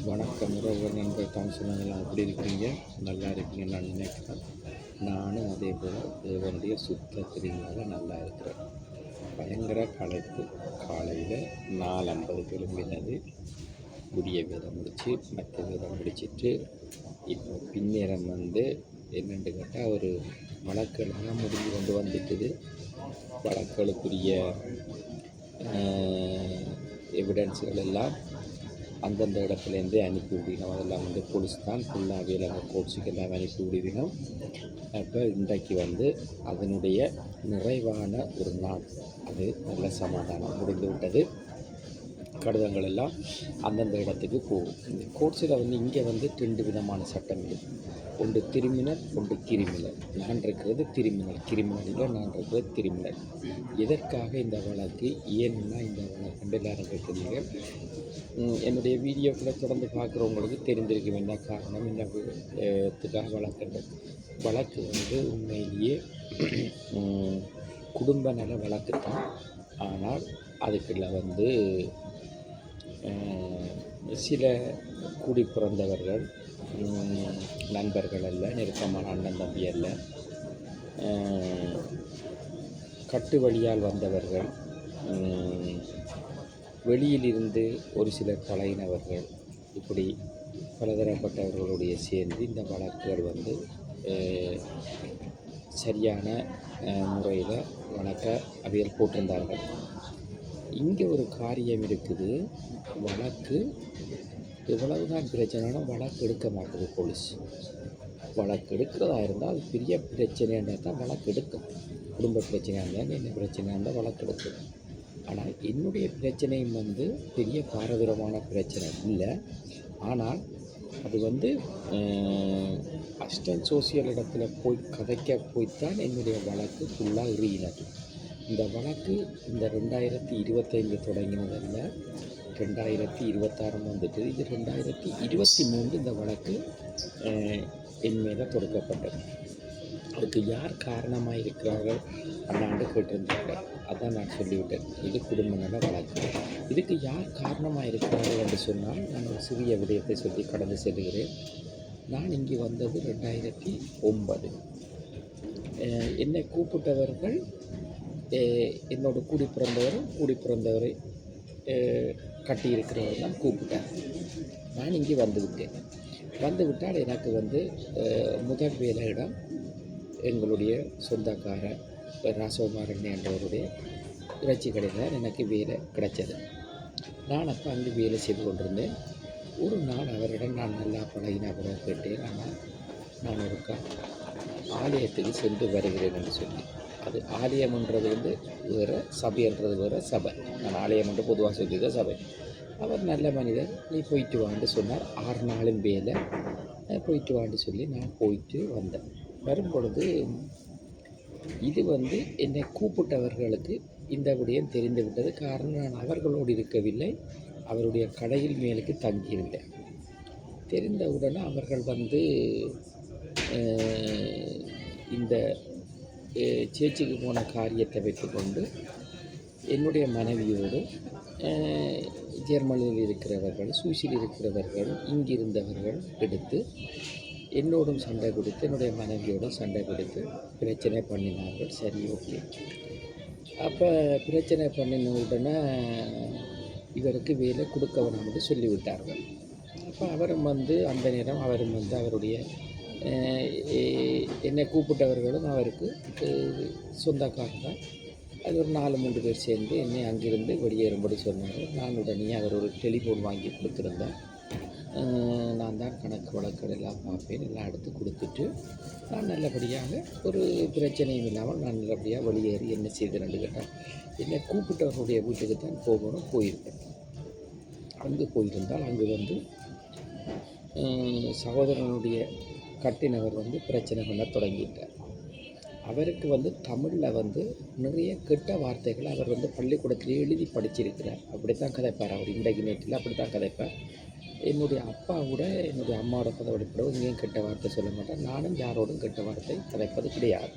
வணக்கம் உறவு நண்பர் கவுன்சிலங்கள்லாம் எப்படி இருக்கீங்க? நல்லா இருக்கீங்கன்னு நான் நினைக்கிறேன். நானும் அதே போல் தேவனுடைய சுத்த கிரியினால் நல்லா இருக்கிறேன். பயங்கர களைப்பு. காலையில் 4:50 கிளம்பினது. புதிய வேலை முடித்து மற்ற வேலை முடிச்சுட்டு இப்போ பின்னேரம் என்னென்னு கேட்டால் ஒரு வழக்கெல்லாம் முடிஞ்சு கொண்டு வந்துட்டுது. வழக்குகளுக்குரிய எவிடன்ஸுகள் எல்லாம் அந்தந்த இடத்துலேருந்தே அனுப்பி விடணும். அதெல்லாம் போலீஸ் தான் ஃபுல்லாகவே நாங்கள் கோர்ட்ஸுக்கு எல்லாம் அனுப்பி விடுவினோம். அப்போ இன்றைக்கு அதனுடைய நிறைவான ஒரு நாள். அது நல்ல சமாதானம் முடிந்து விட்டது. கடிதங்கள் எல்லாம் அந்தந்த இடத்துக்கு போகும். இந்த கோர்ட்ஸில் இங்கே 2 விதமான சட்டம் இருக்குது. ஒன்று திரிமினல், ஒன்று கிரிமினல். நான் இருக்கிறது திரிமினல், கிரிமினலில் நான் இருக்கிறது திரிமினல். எதற்காக இந்த வழக்கு, ஏன்னா இந்த வழக்கு எல்லாரும் கேட்குறீங்க. என்னுடைய வீடியோக்களை தொடர்ந்து பார்க்குறவங்களுக்கு தெரிந்திருக்கும் என்ன காரணம், என்னத்துக்காக வழக்கு உண்மையிலேயே குடும்ப நல வழக்கு தான். ஆனால் அதுக்குள்ள சில கூடி பிறந்தவர்கள், நண்பர்கள் அல்ல, நெருக்கமான அண்ணன் தம்பி அல்ல, கட்டு வழியால் வந்தவர்கள், வெளியிலிருந்து ஒரு சிலர் பழகினவர்கள், இப்படி பலதரப்பட்டவர்களுடைய சேர்ந்து இந்த வழக்குகள் சரியான முறையில் வழக்க அவையில் போட்டிருந்தார்கள். இங்கே ஒரு காரியம் இருக்குது. வழக்கு எவ்வளவு தான் பிரச்சனைனா வழக்கு எடுக்க மாட்டேது போலீஸ். வழக்கு எடுக்கிறதா இருந்தால் அது பெரிய பிரச்சனையாக தான் வழக்கு எடுக்கும். குடும்ப பிரச்சனையாக இருந்தால் என்ன பிரச்சனையாக இருந்தால் வழக்கு எடுக்கும். ஆனால் என்னுடைய பிரச்சனையும் பெரிய பாரதூரமான பிரச்சனை இல்லை. ஆனால் அது அசிஸ்டன்ட் சோசியல் இடத்துல போய் கதைக்க போய்த்தான் என்னுடைய வழக்கு ஃபுல்லாக இறுகினது. இந்த வழக்கு இந்த 2025 தொடங்கினதல்ல, 2026 வந்துட்டு. இது 2023 இந்த வழக்கு என் மேலே தொடுக்கப்பட்டது. அதுக்கு யார் காரணமாக இருக்கிறார்கள் அண்ணாண்டு கேட்டிருந்தாங்க. அதான் நான் சொல்லிவிட்டேன், இது குடும்ப நல வழக்கு. இதுக்கு யார் காரணமாக இருக்கிறார்கள் என்று சொன்னால் நான் ஒரு சிறிய விடயத்தை சொல்லி கடந்து செல்கிறேன். நான் இங்கே வந்தது 2009. என்னை கூப்பிட்டவர்கள் என்னோட கூடி பிறந்தவரை கட்டியிருக்கிறவர் தான் கூப்பிட்டார். நான் இங்கே வந்துவிட்டால் எனக்கு முதல் வேலையிடம் எங்களுடைய சொந்தக்கார ராசகுமாரன் என்றவருடைய இறைச்சி கடையில் தான் எனக்கு வேலை கிடைச்சது. நான் அப்போ அங்கே வேலை செய்து கொண்டிருந்தேன். ஒரு நாள் அவரிடம் நான் நல்லா பழகினா கூட கேட்டேன். ஆனால் நான் ஒரு ஆலயத்துக்கு சென்று வருகிறேன் என்று சொல்லி. அது ஆலயம்ன்றது வேறு, சபைன்றது வேறு. சபை, நான் ஆலயம் என்று பொதுவாக சொல்லியிருக்க சபை. அவர் நல்ல மனிதர், நீ போயிட்டு வான்னு சொன்னார். 6 நாளும் வேலை, போயிட்டு வான்னு சொல்லி நான் போயிட்டு வந்தேன். வரும்பொழுது இது என்னை கூப்பிட்டவர்களுக்கு இந்த விடயம் தெரிந்து விட்டது. காரணம், நான் அவர்களோடு இருக்கவில்லை, அவருடைய கடையில் மேலுக்கு தங்கியிருந்தேன். தெரிந்தவுடனே அவர்கள் இந்த சேர்ச்சுக்கு போன காரியத்தை வைத்துக்கொண்டு என்னுடைய மனைவியோடு ஜெர்மனியில் இருக்கிறவர்கள், சுவிஸில் இருக்கிறவர்கள், இங்கிருந்தவர்கள் எடுத்து என்னோடும் சண்டை கொடுத்து, என்னுடைய மனைவியோடும் சண்டை கொடுத்து பிரச்சனை பண்ணினார்கள். சரி, ஓகே. அப்போ பிரச்சனை பண்ணின உடனே இவருக்கு வேலை கொடுக்க வேணாம் என்று சொல்லிவிட்டார்கள். அப்போ அவரும் அந்த நேரம் அவரும் அவருடைய என்னை கூப்பிட்டவர்களும் அவருக்கு சொந்தக்காரர் தான். அது ஒரு 4-3 பேர் சேர்ந்து என்னை அங்கிருந்து வெளியேறும்படி சொன்னார். நான் உடனே அவர் ஒரு டெலிஃபோன் வாங்கி கொடுத்துருந்தேன். நான் தான் கணக்கு வழக்குகள் எல்லாம் பார்ப்பேன். எல்லாம் எடுத்து கொடுத்துட்டு நான் நல்லபடியாக ஒரு பிரச்சனையும் இல்லாமல் நான் நல்லபடியாக வெளியேறி என்ன செய்தேன்னு கேட்டால், என்னை கூப்பிட்டவர்களுடைய வீட்டுக்கு தான் போயிருக்கேன். அங்கு போயிருந்தால் அங்கு சகோதரனுடைய கட்டினவர் பிரச்சனை பண்ண தொடங்கிட்டார். அவருக்கு தமிழில் நிறைய கெட்ட வார்த்தைகளை அவர் பள்ளிக்கூடத்திலே எழுதி படிச்சிருக்கிறார். அப்படி தான் கதைப்பார் அவர். இன்றைக்கு நேற்றில் அப்படி தான் கதைப்பார். என்னுடைய அப்பா கூட என்னுடைய அம்மாவோட கதை படிப்படவும் இங்கேயும் கெட்ட வார்த்தை சொல்ல மாட்டார். நானும் யாரோடும் கெட்ட வார்த்தை கதைப்பது கிடையாது.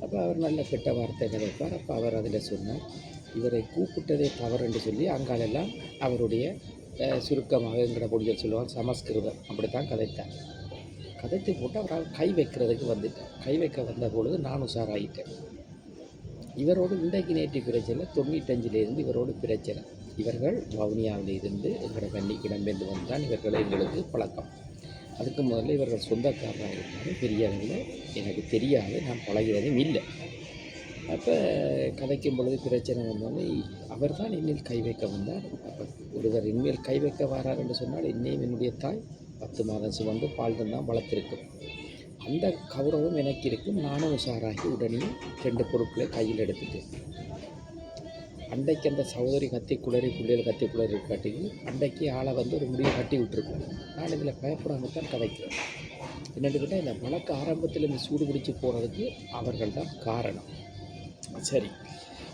அப்போ அவர் நல்ல கெட்ட வார்த்தை கதைப்பார். அப்போ அவர் அதில் சொன்னார், இவரை கூப்பிட்டதே தவறு என்று சொல்லி அங்காலெல்லாம் அவருடைய சுருக்கமாக எங்கட பொடிகள் சொல்லுவாங்க சமஸ்கிருதம் அப்படித்தான் கதைத்தேன். கதைத்து போட்டு அவரால் கை வைக்கிறதுக்கு வந்துட்டேன். கை வைக்க வந்த பொழுது நான் உஷாராயிட்டேன். இவரோடு இன்றைக்கு நேற்று பிரச்சனை 95லேருந்து இவரோடு பிரச்சனை. இவர்கள் வவுனியாவில் இருந்து எங்களோட கண்டிக்கு இடம்பெயர்ந்து வந்தால் இவர்களை எங்களுக்கு பழக்கம். அதுக்கு முதல்ல இவர்கள் சொந்தக்காரராக இருந்தாலும் பெரிய அளவில் எனக்கு தெரியாது, நான் பழகிறதும் இல்லை. அப்போ கதைக்கும் பொழுது பிரச்சனை வந்தோடனே அவர் தான் என்னில் கை வைக்க வந்தார். அப்போ ஒருவர் இனிமேல் கை வைக்க வரார் என்று சொன்னால் என்னையும் என்னுடைய தாய் 10 மாதம் சுமந்து பால் தான் வளர்த்திருக்கும். அந்த கௌரவம் எனக்கு இருக்கும். நானும் உஷாராகி உடனே 2 பொருட்களை கையில் எடுத்துட்டு அன்றைக்கு அந்த சகோதரி கத்தி குளறி பிள்ளைகள் கத்தி குளறி காட்டிக்கு அன்றைக்கு ஆளை வந்து ஒரு முடிவை கட்டி விட்டுருக்கேன். நான் இதில் பயப்படாமல் தான் கதைக்கிறேன். என்னென்னு கேட்டால் இந்த வழக்கு ஆரம்பத்தில் இந்த சூடு பிடிச்சி போகிறதுக்கு அவர்கள் தான் காரணம். சரி,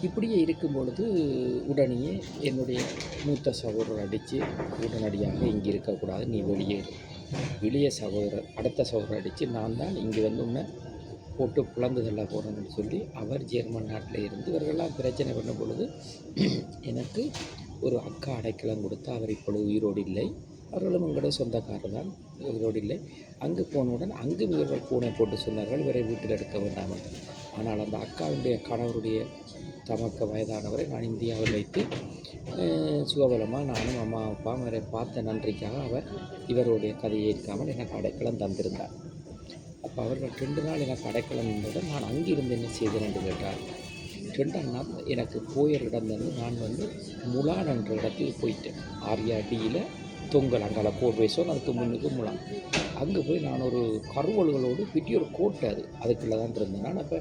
இப்படியே இருக்கும் பொழுது உடனே என்னுடைய மூத்த சகோதரர் அடித்து உடனடியாக இங்கே இருக்கக்கூடாது, நீ வெளியேறு. இளைய சகோதரர் அடுத்த சகோதரர் அடித்து நான் தான் இங்கே வந்து உன்னை போட்டு பிளந்து தள்ள போகிறேன்னு சொல்லி அவர் ஜெர்மன் நாட்டில் இருந்து இவர்களெல்லாம் பிரச்சனை பண்ண பொழுது எனக்கு ஒரு அக்கா அடைக்கலம் கொடுத்து அவர் இப்பொழுது உயிரோடு இல்லை. அவர்களும் எங்களுடைய சொந்தக்காரர் தான், உயிரோடு இல்லை. அங்கு போனவுடன் அங்கும் இவர்கள் பூனை போட்டு சொன்னார்கள் இவரை வீட்டில் எடுக்க வேண்டாமல். ஆனால் அந்த அக்காவுடைய கணவருடைய தமக்கு வயதானவரை நான் இந்தியாவில் வைத்து சுகபலமாக நானும் அம்மா அப்பா அவரை பார்த்த நன்றிக்காக அவர் இவருடைய கதையை ஏற்காமல் எனக்கு அடைக்கலம் தந்திருந்தார். அப்போ அவர்கள் 2 நாள் எனக்கு அடைக்கலம் இருந்தவுடன் நான் அங்கிருந்து என்ன செய்தேன் என்று கேட்டார். 2ஆம் நாள் எனக்கு போயிற இடம் வந்து நான் வந்து முலான் என்ற இடத்துக்கு போயிட்டேன். ஆரியாடியில் தொங்கல் அங்கால போர்வேசோன் அதுக்கு முன்னுக்கு முலான். அங்கே போய் நான் ஒரு கருவல்களோடு பெரிய ஒரு கோட்டை அதுக்குள்ளே தான் இருந்தேன். நான் அப்போ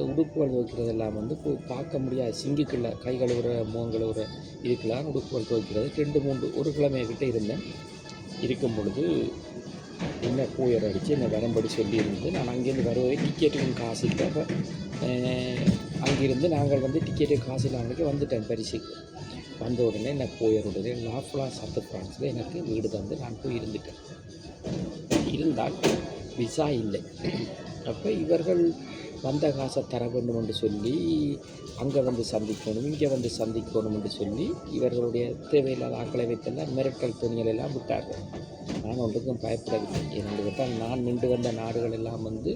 உடுப்புகள் துவைக்கிறதெல்லாம் வந்து பார்க்க முடியாது. சிங்கிக்குள்ளே கை கழுவுற முகம் கழுவுற இதுக்கெல்லாம் உடுப்புகள் துவைக்கிறது 2-3 ஒரு கிழமைக்கிட்ட இருந்தேன். இருக்கும் பொழுது என்ன போயர் அடித்து என்னை வரும்படி சொல்லியிருந்து நான் அங்கேருந்து வருவதை டிக்கெட்டுக்கும் காசு இல்லை. அப்போ அங்கிருந்து நாங்கள் வந்து டிக்கெட்டு காசு இல்லாமலுக்கு வந்துட்டேன். பரிசுக்கு வந்த உடனே என்ன போயர் உடனே லாஃப்லா சத்து ஃப்ரான்ஸில் எனக்கு வீடு தந்து நான் போய் இருந்துட்டேன். இருந்தால் விசா இல்லை. அப்போ இவர்கள் வந்த காசை தர வேண்டும் என்று சொல்லி அங்கே வந்து சந்திக்கணும் இங்கே வந்து சந்திக்கணும் என்று சொல்லி இவர்களுடைய தேவையில்லாத ஆக்களை வைத்தெல்லாம் மிரட்டல் துணிகள் எல்லாம் விட்டார்கள். நான் ஒன்றுக்கும் பயப்படவில்லை. என்னென்று கேட்டால் நான் நின்று வந்த நாடுகள் எல்லாம் வந்து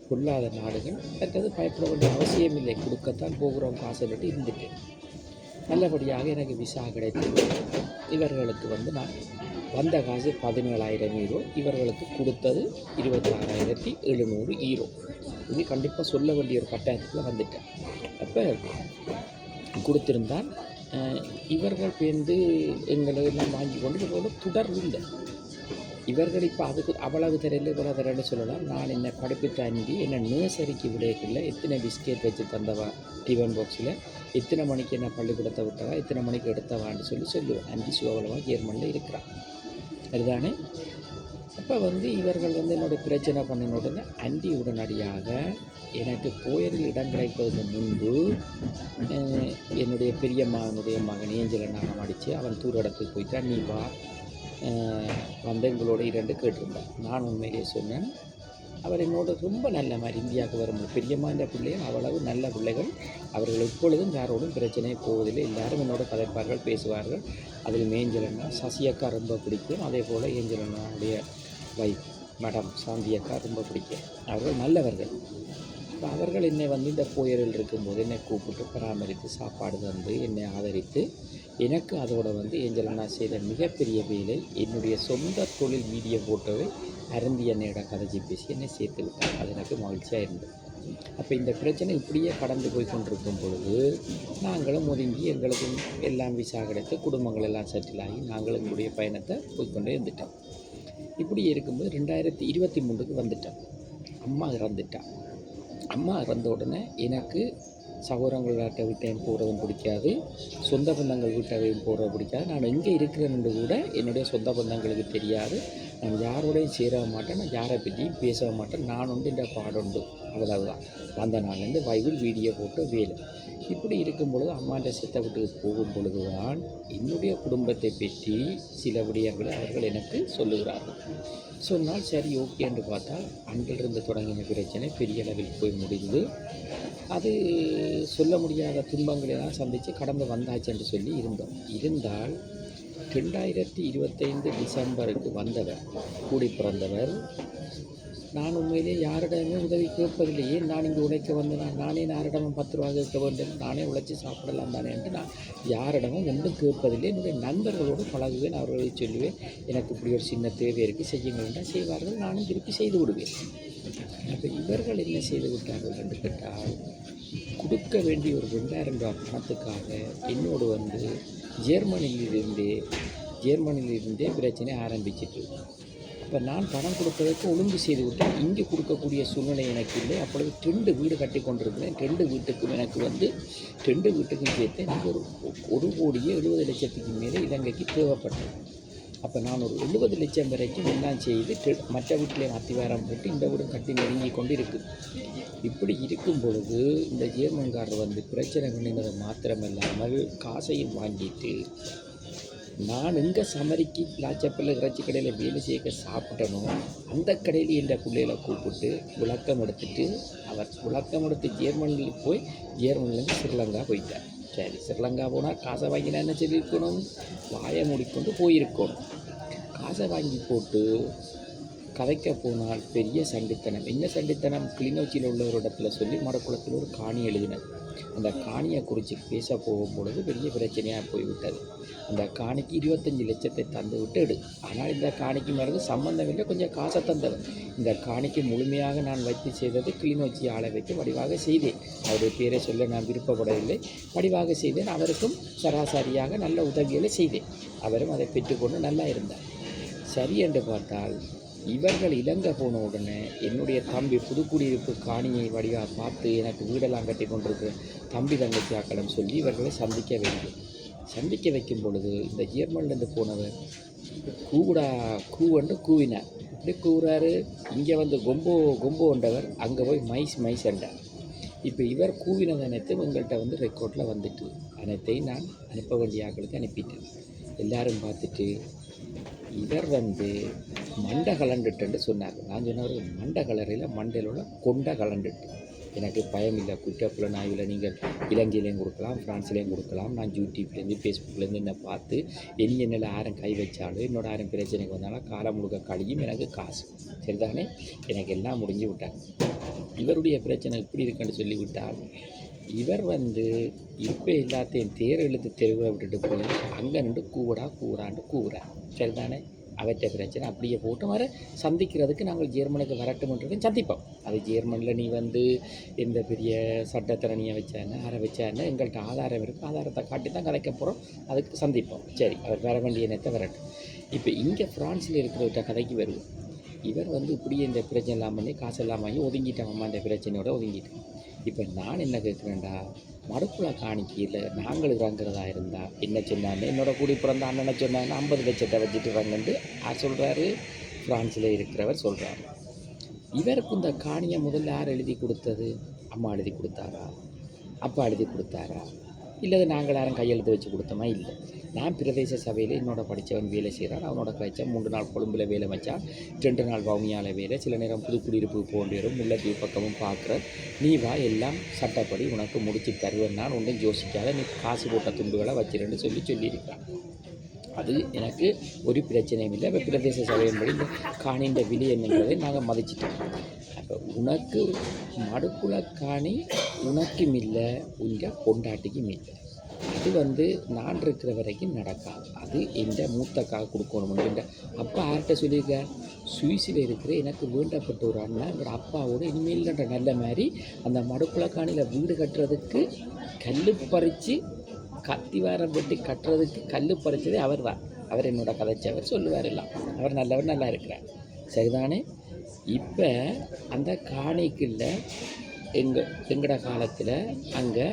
பொல்லாத நாடுகள். மற்றது பயப்பட வேண்டிய அவசியம் இல்லை. கொடுக்கத்தான் போகிறோம் காசு விட்டு இருந்துட்டேன். நல்லபடியாக எனக்கு விசா கிடைத்தது. இவர்களுக்கு வந்து நான் வந்த காசு 17,000 யூரோ, இவர்களுக்கு கொடுத்தது 26,700 யூரோ. இது கண்டிப்பாக சொல்ல வேண்டிய ஒரு கட்டாயத்தில் வந்துட்டேன். அப்போ கொடுத்திருந்தால் இவர்கள் பேர்ந்து எங்களை எல்லாம் வாங்கி கொண்டு இவர்களோட தொடர்பு இல்லை. இவர்கள் இப்போ அதுக்கு அவ்வளவு தெரியல இவ்வளோ தெரியல சொல்லலாம். நான் என்னை படிப்பு தாண்டி என்னை நர்சரிக்கு விடையக்கில்ல எத்தனை பிஸ்கெட் வச்சு தந்தவா டிஃபன் பாக்ஸில், எத்தனை மணிக்கு என்ன பள்ளிக்கூடத்தை விட்டவா, எத்தனை மணிக்கு எடுத்தவான்னு சொல்லுவேன். 5 சுகவலமாக ஜெர்மனியில் இருக்கிறான் அதுதானே. அப்போ வந்து இவர்கள் வந்து என்னோடய பிரச்சனை பண்ணின உடனே அண்டி உடனடியாக எனக்கு போயரில் இடம் கிடைப்பதற்கு முன்பு என்னுடைய பெரியம்மாவனுடைய மகன் ஏஞ்சலை நாங்கள் அடித்து அவன் தூர இடத்துக்கு போயிட்டான். நீ வா வந்து எங்களோட 2 கேட்டிருந்தான். நான் உண்மையிலே சொன்னேன். அவர் என்னோட ரொம்ப நல்ல மாதிரி இந்தியாவுக்கு வரும்போது பெரியம்மாண்ட பிள்ளைகள் அவ்வளவு நல்ல பிள்ளைகள். அவர்கள் எப்பொழுதும் யாரோடும் பிரச்சனையே போவதில்லை. எல்லாரும் என்னோட கதைப்பார்கள், பேசுவார்கள். அதில் ஏஞ்சலண்ணா சசியக்கா ரொம்ப பிடிக்கும். அதே போல் ஏஞ்சலண்ணாவுடைய வைஃப் மேடம் சாந்தி அக்கா ரொம்ப பிடிக்கும். அவர்கள் நல்லவர்கள். அவர்கள் என்னை வந்து இந்த போயரில் இருக்கும்போது என்னை கூப்பிட்டு பராமரித்து சாப்பாடு தந்து என்னை ஆதரித்து எனக்கு அதோட வந்து ஏஞ்சலண்ணா செய்த மிகப்பெரிய வேலை என்னுடைய சொந்த தொழில் மீடியா போட்டோவை அருந்தி என்னையோட கதைச்சி பேசி என்னை சேர்த்து விட்டார். அது எனக்கு மகிழ்ச்சியாக இருந்தது. அப்போ இந்த பிரச்சனை இப்படியே கடந்து போய் கொண்டிருக்கும் பொழுது நாங்களும் ஒதுங்கி எங்களுக்கும் எல்லாம் விசா கிடைத்து குடும்பங்கள் எல்லாம் செட்டில் ஆகி நாங்கள் எங்களுடைய பயணத்தை போய்கொண்டே இருந்துட்டோம். இப்படி இருக்கும்போது 2023க்கு வந்துட்டோம். அம்மா இறந்துட்டான். அம்மா இறந்த உடனே எனக்கு சகோதரங்கள்கிட்ட விட்டையும் போகிறதும் பிடிக்காது, சொந்த பந்தங்கள் வீட்டையும் போகிறது பிடிக்காது. நான் எங்கே இருக்கிறேன்னு கூட என்னுடைய சொந்த பந்தங்களுக்கு தெரியாது. நான் யாரோடையும் சேர மாட்டேன், நான் யாரை பற்றியும் பேச மாட்டேன். நான் உண்டு இந்த பாடுண்டு அவ்வளவுதான். வந்த நாள்லேருந்து பைபிள் வீடியோ போட்டு வேலை. இப்படி இருக்கும் பொழுது அம்மாண்ட சித்த வீட்டுக்கு போகும் பொழுது தான் என்னுடைய குடும்பத்தை பற்றி சில விடயங்களை அவர்கள் எனக்கு சொல்லுகிறார்கள். சொன்னால் சரி ஓகே என்று பார்த்தால் அன்றிலிருந்து தொடங்கின பிரச்சனை பெரிய அளவில் போய் முடிந்து அது சொல்ல முடியாத துன்பங்களெல்லாம் சந்தித்து கடந்து வந்தாச்சு என்று சொல்லி இருந்தால் 2025 டிசம்பருக்கு வந்தவர், கூடி பிறந்தவர். நான் உண்மையிலே யாரிடமே உதவி கேட்பதில்லையே. நான் இங்கே உழைக்க வந்து நானே யாரிடமும் 10 ரூபா கேட்க வேண்டும், நானே உழைச்சி சாப்பிடலாம் தானே என்று நான் யாரிடமும் ஒன்றும் கேட்பதில்லை. என்னுடைய நண்பர்களோடு பழகுவேன், அவர்களை சொல்லுவேன், எனக்கு இப்படி ஒரு சின்ன தேவை இருக்குது, செய்யுங்கள் என்றால் செய்வார்கள், நானும் திருப்பி செய்து விடுவேன். அப்போ இவர்கள் என்ன செய்து விட்டார்கள் என்று கேட்டால், கொடுக்க வேண்டிய ஒரு 2000 ரூபா பணத்துக்காக என்னோடு வந்து ஜெர்மனியிலிருந்தே பிரச்சனை ஆரம்பிச்சிட்டு, இப்போ நான் பணம் கொடுப்பதற்கு ஒழுங்கு செய்து விட்டேன். இங்கே கொடுக்கக்கூடிய சூழ்நிலை எனக்கு இல்லை. அப்பொழுது 2 வீடு கட்டி கொண்டிருக்கிறேன். 2 வீட்டுக்கும் எனக்கு வந்து 2 வீட்டுக்கும் சேர்த்து எனக்கு ஒரு 1,70,00,000 மேலே இலங்கைக்கு தேவைப்பட்டது. அப்போ நான் ஒரு 70 லட்சம் வரைக்கும் எல்லாம் செய்து மற்ற வீட்டிலே அத்திவாரம் போட்டு இந்த வீடு கட்டி நெருங்கி கொண்டு இருக்குது. இப்படி இருக்கும் பொழுது இந்த ஜேர்மன்காரர் வந்து பிரச்சனை பண்ணினது மாத்திரமில்லாமல் காசையும் வாங்கிட்டு, நான் எங்கே சமரிக்கு லாச்சப்பல்ல இறைச்சி கடையில் வேலை செய்ய சாப்பிட்டனோ அந்த கடையில் என்ற பிள்ளைகளை கூப்பிட்டு விளக்கம் எடுத்துட்டு, அவர் விளக்கம் எடுத்து ஜேர்மனில் போய் ஜேர்மனிலேருந்து ஸ்ரீலங்கா போயிட்டார். சரி, ஸ்ரீலங்கா போனால் காசை வாங்கினா என்ன சொல்லியிருக்கணும், வாயை மூடிக்கொண்டு போயிருக்கணும். காசை வாங்கி போட்டு கதைக்க போனால் பெரிய சண்டித்தனம். என்ன சண்டித்தனம்? கிளிநொச்சியில் உள்ள ஒரு இடத்துல சொல்லி மடக்குளத்தில் ஒரு காணி எழுதினது. அந்த காணியை குறித்து பேச போகும் பொழுது பெரிய பிரச்சனையாக போய்விட்டது. அந்த காணிக்கு 25 லட்சத்தை தந்து விட்டு எடு. ஆனால் இந்த காணிக்கு மருந்து சம்பந்தம் இல்லை, கொஞ்சம் காசை தந்தவர். இந்த காணிக்கு முழுமையாக நான் வைத்து செய்தது கிளிநொச்சி ஆளை வைத்து வடிவாக செய்தேன். அவருடைய பேரை சொல்ல நான் விருப்பப்படவில்லை, வடிவாக செய்தேன். அவருக்கும் சராசரியாக நல்ல உதவிகளை செய்தேன். அவரும் அதை பெற்றுக்கொண்டு நல்லா இருந்தார். சரி என்று பார்த்தால், இவர்கள் இலங்கை போன உடனே என்னுடைய தம்பி புதுக்குடியிருப்பு காணியை வடிவாக பார்த்து எனக்கு வீடெல்லாம் கட்டி கொண்டிருக்கிற தம்பி தங்கச்சி ஆக்களிடம் சொல்லி இவர்களை சந்திக்க வைக்கும் பொழுது, இந்த ஜெர்மன்லேருந்து போனவர் கூவண்டு கூவினார். இப்படி கூறாரு, இங்கே வந்து கொம்போ என்றவர் அங்கே போய் மைஸ் என்றார். இப்போ இவர் கூவினது அனைத்தும் எங்கள்கிட்ட வந்து ரெக்கார்டில் வந்துட்டு, அனைத்தையும் நான் அனுப்ப வேண்டிய ஆக்களுக்கு அனுப்பிட்டேன். எல்லாரும் பார்த்துட்டு இவர் வந்து மண்டை கலண்டுட்டுன்னு சொன்னார். நான் சொன்னவர் மண்டை கலரையில் மண்டையில் உள்ள கொண்டை கலண்டுட்டு. எனக்கு பயம் இல்லை, குற்றப்புல நாயில் நீங்கள் இலங்கையிலையும் கொடுக்கலாம், ஃப்ரான்ஸ்லேயும் கொடுக்கலாம். நான் யூடியூப்லேருந்து ஃபேஸ்புக்லேருந்து என்னை பார்த்து என்னில் யாரும் கை வச்சாலும் என்னோட யாரும் பிரச்சனைக்கு வந்தாலும் காலம் முழுக்க கழியும் எனக்கு காசு. சரிதானே? எனக்கு எல்லாம் முடிஞ்சு விட்டாங்க. இவருடைய பிரச்சனை இப்படி இருக்குன்னு சொல்லிவிட்டால், இவர் வந்து இப்போ எல்லாத்தையும் தேர் எழுத்து தெருவை விட்டுட்டு போய் அங்கே நின்று கூவுடான்னு கூவுறார். சரிதானே? அவற்றை பிரச்சனை அப்படியே போட்டு வர சந்திக்கிறதுக்கு நாங்கள் ஜெர்மனுக்கு வரட்டும்ன்றது சந்திப்போம். அது ஜெர்மனில் நீ வந்து எந்த பெரிய சட்டத்திறனியை வச்சானே அரை வச்சானே எங்கள்கிட்ட ஆதாரம் இருக்குது, ஆதாரத்தை காட்டி தான் கதைக்க போகிறோம், அதுக்கு சந்திப்போம். சரி, அவர் வர வேண்டிய நேரத்தை வரட்டும். இப்போ இங்கே ஃப்ரான்ஸில் இருக்கிறவர்கிட்ட கதைக்கு வருவோம். இவர் வந்து இப்படியே இந்த பிரச்சனை எல்லாம் பண்ணி காசெல்லாம் வாங்கி ஒதுங்கிட்டாங்கம்மா, இந்த பிரச்சனையோட ஒதுங்கிட்டேன். இப்போ நான் என்ன கேட்குறேன்டா, மடுப்புல காணிக்கையில் நாங்கள் இறங்குறதா இருந்தால் என்ன சொன்னாங்க, என்னோட கூடி பிறந்த அண்ணனை சொன்னாங்க 50 லட்சத்தை வச்சுட்டு வாங்கன்னு சொல்கிறாரு. ஃப்ரான்ஸில் இருக்கிறவர் சொல்கிறாரு. இவருக்கு இந்த காணியை முதல்ல யார் எழுதி கொடுத்தது? அம்மா எழுதி கொடுத்தாரா, அப்பா எழுதி கொடுத்தாரா, இல்லை நாங்கள் யாரும் கையெழுத்து வச்சு கொடுத்தோமா? இல்லை. நான் பிரதேச சபையில் என்னோட படித்தவன் வேலை செய்கிறான். அவனோட கிடைச்சா 3 நாள் கொழும்பில் வேலை வச்சான், 2 நாள் வவுனியால் வேலை, சில நேரம் புதுக்குடியிருப்பு போன்றேரும் முல்லைத்தீவு பக்கமும் பார்க்குற. நீ வா, எல்லாம் சட்டப்படி உனக்கு முடிச்சு தருவேன், நான் ஒன்றும் யோசிக்காத, நீ காசு போட்ட துண்டுகளை வச்சிருன்னு சொல்லியிருக்கான். அது எனக்கு ஒரு பிரச்சனையும் இல்லை. இப்போ பிரதேச சபையின்படி இந்த காணின்ற விலை என்னன்றதை நாங்கள் மதிச்சிட்டோம். அப்போ உனக்கு மடுக்குல காணி உனக்கும் இல்லை, உங்கள் பொண்டாட்டிக்கும் இல்லை. அது வந்து நான் இருக்கிற வரைக்கும் நடக்காது. அது எந்த மூத்தக்காக கொடுக்கணும். என்ற அப்பா யார்கிட்ட சொல்லியிருக்கார்? சுவிஸில் இருக்கிற எனக்கு வேண்டப்பட்ட ஒரு அண்ணா எங்களோட அப்பாவோட இனிமேல்ன்ற நல்ல மாதிரி அந்த மடுக்குல காணியில் வீடு கட்டுறதுக்கு கல் பறித்து கத்திவாரம் வெட்டி கட்டுறதுக்கு கல் பறித்ததே அவர் தான். அவர் என்னோட கதைச்சவர் சொல்லுவார் எல்லாம். அவர் நல்லவர், நல்லா இருக்கிறார். சரிதானே? இப்போ அந்த காணிக்குள்ள எங்களோட காலத்தில் அங்கே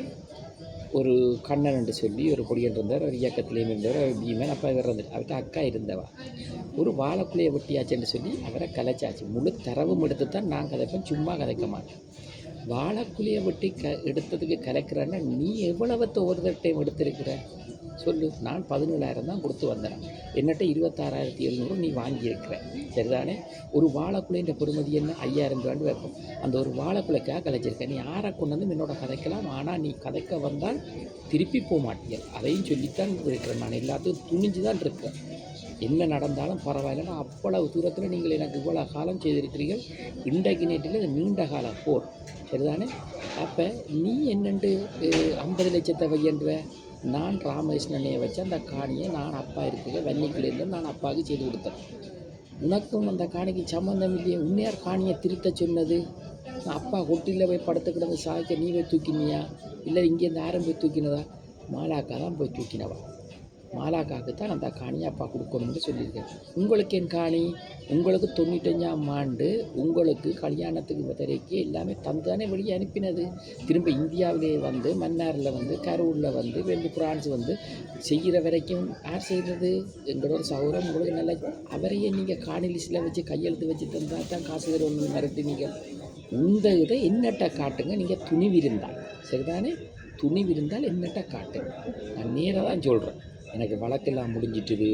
ஒரு கண்ணன் என்று சொல்லி ஒரு பொடியன் இருந்தார். ஒரு இயக்கத்திலேயும் இருந்தவர். அவர் பீமன். அப்போ இவர் இருந்தார். அவர்கிட்ட அக்கா இருந்தவா. ஒரு வாழைக்குள்ளையை வெட்டியாச்சுன்னு சொல்லி அவரை கலைச்சாச்சு. முழு தரவும் எடுத்து தான் நான் கதைப்பேன், சும்மா கதைக்க மாட்டேன். வாழைக்குள்ளையை வெட்டி எடுத்ததுக்கு கலைக்கிறான்னா நீ எவ்வளவத்தை ஒரு டைம் எடுத்திருக்கிற? சொல்லு. நான் 17,000 தான் கொடுத்து வந்தேன். என்னட்ட 26,700 நீ வாங்கியிருக்கிற. சரிதானே? ஒரு வாழைக்குலைன்ற பெறுமதி என்ன? 5,000 ரூபான்னு வைப்போம். அந்த ஒரு வாழைக்குலைக்காக கதைச்சிருக்கேன். நீ யாரை கொண்டு வந்து என்னோட கதைக்கலாம். ஆனால் நீ கதைக்க வந்தால் திருப்பி போக மாட்டீங்க. அதையும் சொல்லித்தான் இருக்கிறேன். நான் எல்லாத்துக்கும் துணிஞ்சு தான் இருக்கிறேன். என்ன நடந்தாலும் பரவாயில்லைன்னா அவ்வளவு தூரத்தில் நீங்கள் எனக்கு இவ்வளோ காலம் செய்திருக்கிறீர்கள். இன்றைக்கு நேற்றில் இது நீண்ட கால போர். சரிதானே? அப்போ நீ என்னென்று 50 லட்சத்தை வையன்ற? நான் ராமகிருஷ்ணனையை வச்சு அந்த காணியை நான் அப்பா இருக்கிற வன்னிக்கிலேருந்து நான் அப்பாவுக்கு செய்து கொடுத்தேன். உனக்கும் அந்த காணிக்கு சம்மந்தம் இல்லையே. உன்னையார் காணியை திருத்த சொன்னது? அப்பா கொட்டியில் போய் படுத்து கிடந்து சாய்க்க நீ போய் தூக்கினியா? இல்லை இங்கேருந்து ஆரம்பி தூக்கினதா? மாலாக்கா தான் போய் தூக்கினவா. மாலாக்காவுக்கு தான் அந்த காணியை அப்பா கொடுக்கணும்னு சொல்லியிருக்கேன். உங்களுக்கு என் காணி? உங்களுக்கு 95ஆம் ஆண்டு உங்களுக்கு கல்யாணத்துக்கு முதலைக்கு எல்லாமே தந்தானே வெளியே அனுப்பினது. திரும்ப இந்தியாவிலே வந்து மன்னாரில் வந்து கரூரில் வந்து வெள்ளி பிரான்ஸ் வந்து செய்கிற வரைக்கும் யார் செய்கிறது? எங்களோட சௌரம் உங்களுக்கு நல்ல அவரையே நீங்கள் காணி லிஸ்ட்டில் வச்சு கையெழுத்து வச்சு தந்தால் தான் காசு தருவோம்னு மிரட்டி நீங்கள் இந்த இதை என்னட்ட காட்டுங்க. நீங்கள் துணிவிருந்தால் சரிதானே? துணிவிருந்தால் என்னட்ட காட்டுங்க. நான் நேராக தான் சொல்கிறேன். எனக்கு வழக்கெல்லாம் முடிஞ்சிட்டுது.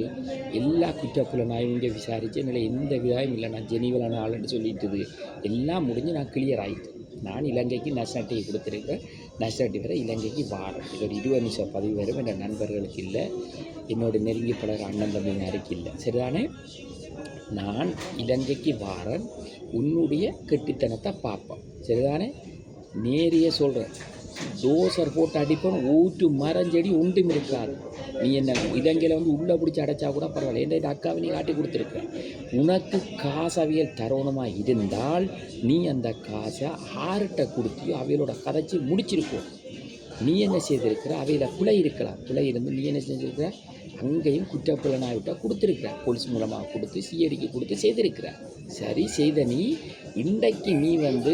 எல்லா குற்றப்புலனாயும் இங்கே விசாரித்து என்னால் எந்த விதாயும் இல்லை. நான் ஜெனிவலான ஆளுன்னு சொல்லிட்டுது. எல்லாம் முடிஞ்சு நான் கிளியர் ஆகிட்டு நான் இலங்கைக்கு நேஷனாலிட்டி கொடுத்துருக்கேன். நேஷனாலிட்டி வரை இலங்கைக்கு வாரம். இது ஒரு 20 நிமிஷம் பதிவு வரும். என் நண்பர்களுக்கு இல்லை, என்னோட நெருங்கி பழகிற அண்ணன் தம்பினாருக்கு இல்லை. சரிதானே? நான் இலங்கைக்கு வாரன். உன்னுடைய கெட்டித்தனத்தை பார்ப்பேன். சரிதானே? நேரிய சொல்கிறேன். தோசர் போட்டு அடிப்போம். ஊற்று மரஞ்செடி ஒன்றும் இருக்காது. நீ என்ன இலங்கையில் வந்து உள்ளே பிடிச்சி அடைச்சா கூட பரவாயில்ல. எந்த அக்காவை நீ காட்டி கொடுத்துருக்க. உனக்கு காசவியல் தரணுமாக இருந்தால் நீ அந்த காசை ஆறுகிட்ட கொடுத்தியோ அவையோட கதைச்சி முடிச்சிருக்கோம். நீ என்ன செய்திருக்கிற? அவையில் பிழை இருக்கலாம். பிழை இருந்து நீ என்ன செஞ்சுருக்கிற? அங்கேயும் குற்றப்புலனாய்விட்டால் கொடுத்துருக்குற. போலீஸ் மூலமாக கொடுத்து சிஐடிக்கு கொடுத்து செய்திருக்கிற. சரி செய்த நீ இன்றைக்கு நீ வந்து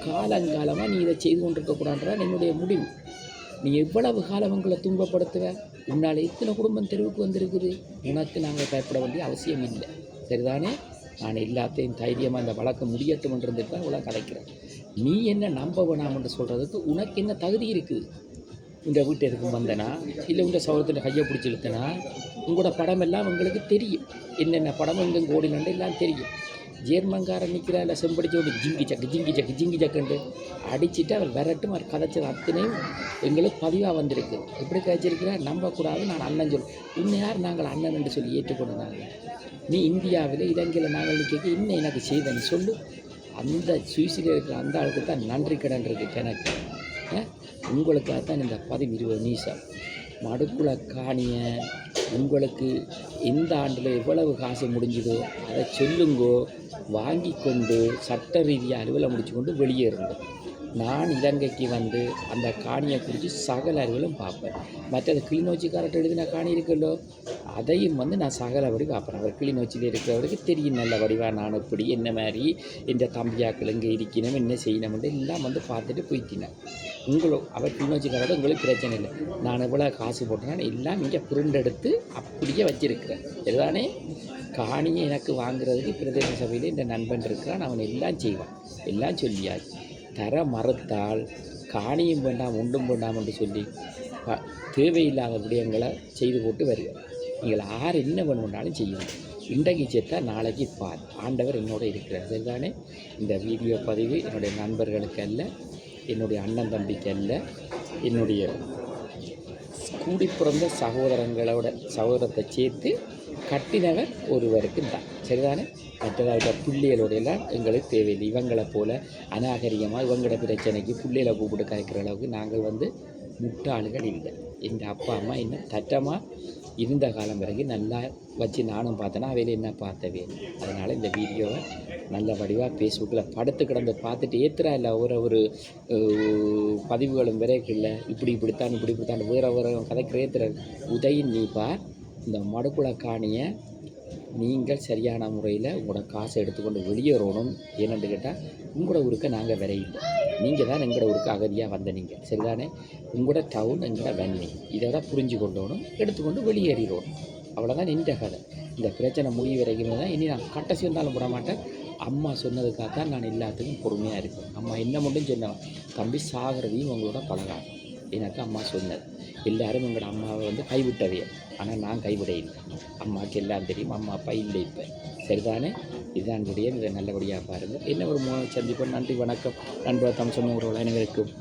காலங்காலமாக நீ இதை செய்து கொண்டிருக்கக்கூடாதுன்றால் என்னுடைய முடிவு. நீ எவ்வளவு காலம் உங்களை துன்பப்படுத்துவ? உன்னால் எத்தனை குடும்பம் தெருவுக்கு வந்திருக்குது? உனக்கு நாங்கள் பயப்பட வேண்டிய அவசியம் இல்லை. சரிதானே? நான் எல்லாத்தையும் தைரியமாக இந்த வழக்கு முடியட்டும் இருந்துட்டு தான் இவ்வளோ கலைக்கிறேன். நீ என்ன நம்ப வேணாம்னு சொல்கிறதுக்கு உனக்கு என்ன தகுதி இருக்குது? இந்த வீட்டு எதுக்கும் வந்தனா இல்லை உங்கள் சௌரத்தில் கையை பிடிச்சி இழுத்தனா? உங்களோட படம் எல்லாம் உங்களுக்கு தெரியும். என்னென்ன படம் எங்கே ஓடினண்டு எல்லாம் தெரியும். ஜேர்மன்காரன் நிற்கிறா இல்லை செம்படிச்சு ஓடி ஜிங்கி சக்கு ஜிங்கி சக்கு ஜிங்கி சக்குன்ட்டு அடிச்சுட்டு அவர் விரட்டும் அவர் கதைச்சது அத்தனையும் எங்களுக்கு பதிவாக வந்திருக்கு. எப்படி கதைச்சிருக்கிறா? நம்பக்கூடாது. நான் அண்ணன் சொல். இன்னும் யார் நாங்கள் அண்ணன் என்று சொல்லி ஏற்றுக்கொண்டு நாங்கள்? நீ இந்தியாவில் இலங்கையில் நாங்கள் நிற்க இன்னும் எனக்கு செய்தேன்னு சொல்லு. அந்த சுவிஸில் இருக்கிற அந்த ஆளுக்கு தான் நன்றி கடன் இருக்குது எனக்கு. உங்களுக்காக தான் இந்த 20 நிமிஷம் மடுக்குள காணிய உங்களுக்கு எந்த ஆண்டில் எவ்வளவு காசு முடிஞ்சுதோ அதை சொல்லுங்கோ. வாங்கி கொண்டு சட்ட ரீதியாக அலுவலை முடிச்சு கொண்டு வெளியேறுங்க. நான் இலங்கைக்கு வந்து அந்த காணியை குறித்து சகல அலுவலும் பார்ப்பேன். மற்றது கிளிநொச்சிக்காரர்கிட்ட எழுதின காணி இருக்குல்லோ அதையும் வந்து நான் சகலபடி பார்ப்பேன். அவர் கிளிநொச்சியில் இருக்கிறவருக்கு தெரியும் நல்ல வடிவாக நான் இப்படி என்ன மாதிரி எந்த தம்பியாக்கள் இங்கே இருக்கணும் என்ன செய்யணும்னு எல்லாம் வந்து பார்த்துட்டு போய்த்தினேன். அவர் கிளிநொச்சிக்காரோட உங்களுக்கு பிரச்சனை இல்லை. நான் எவ்வளோ காசு போட்டேன்னா எல்லாம் இங்கே புரிண்டெடுத்து அப்படியே வச்சுருக்கிறேன். இதுதானே? காணியை எனக்கு வாங்குறதுக்கு பிரதேச சபையில் இந்த நண்பன் இருக்கிறான். அவன் எல்லாம் செய்வான். எல்லாம் சொல்லியாச்சு. தர மறுத்தால் காணியும் வேண்டாம் ஒன்றும் வேண்டாம் என்று சொல்லி தேவையில்லாத விடயங்களை செய்து போட்டு வருகிறார். நீங்கள் யார் என்ன வேணும்னாலும் செய்யணும். இன்றைக்கு சேர்த்தா நாளைக்கு பார். ஆண்டவர் என்னோடு இருக்கிறார். சரிதானே? இந்த வீடியோ பதிவு என்னுடைய நண்பர்களுக்கு அல்ல, என்னுடைய அண்ணன் தம்பிக்கு அல்ல, என்னுடைய கூடி பிறந்த சகோதரத்தை சேர்த்து கட்டினவர் ஒருவருக்கு தான். சரிதானே? மற்றதாக பிள்ளைகளோடையெல்லாம் எங்களுக்கு தேவையில்லை. இவங்களை போல் அநாகரிகமாக இவங்களோட பிரச்சனைக்கு பிள்ளைகளை கூப்பிட்டு கலைக்கிற அளவுக்கு நாங்கள் வந்து முட்டாளுகள் இல்லை. எங்கள் அப்பா அம்மா என்ன தட்டமாக இருந்த காலம் வரைக்கும் நல்லா வச்சு நானும் பார்த்தேன்னா அவையில் என்ன பார்த்தவே. அதனால் இந்த வீடியோவை நல்ல வடிவாக ஃபேஸ்புக்கில் படுத்து கிடந்து பார்த்துட்டு ஏற்றுறா இல்லை ஒரு பதிவுகளும் விரைக்கில்லை. இப்படித்தான் வேறு கதைக்கு ஏற்றுற உதயின் நீ பார். இந்த மடுக்குள காணியை நீங்கள் சரியான முறையில் உங்களோட காசை எடுத்துக்கொண்டு வெளியேறணும். ஏன்னு கேட்டால் உங்களோட ஊருக்கு நாங்கள் விரையில்லை. நீங்கள் தான் எங்களோட ஊருக்கு அகதியாக வந்த நீங்கள். சரிதானே? உங்களோட டவுன் எங்களோட வெண்ணி இதோட புரிஞ்சு கொண்டோணும். எடுத்துக்கொண்டு வெளியேறிடணும். அவ்வளோதான் இந்த கதை. இந்த பிரச்சனை முடிவு வரைக்கும் தான் இனி நான் கட்டசி வந்தாலும் போட மாட்டேன். அம்மா சொன்னதுக்காகத்தான் நான் எல்லாத்துக்கும் பொறுமையாக இருக்கேன். அம்மா என்ன மட்டும் சொன்னவன், தம்பி சாகிறதையும் உங்களோட பழகாது. எனக்கு அம்மா சொன்னது. எல்லாரும் எங்களோட அம்மாவை வந்து கைவிட்டவே, ஆனால் நான் கைவிட இல்லை. அம்மாவுக்கு எல்லாம் தெரியும், அம்மா அப்பா இல்லை இப்போ. சரிதானே? இதுதான் விடயம். இதை நல்லபடியாக பாருங்கள். என்ன ஒரு சந்திப்போம். நன்றி, வணக்கம். நண்பர் தமிழ் சொன்ன ஒரு அனைவருக்கும்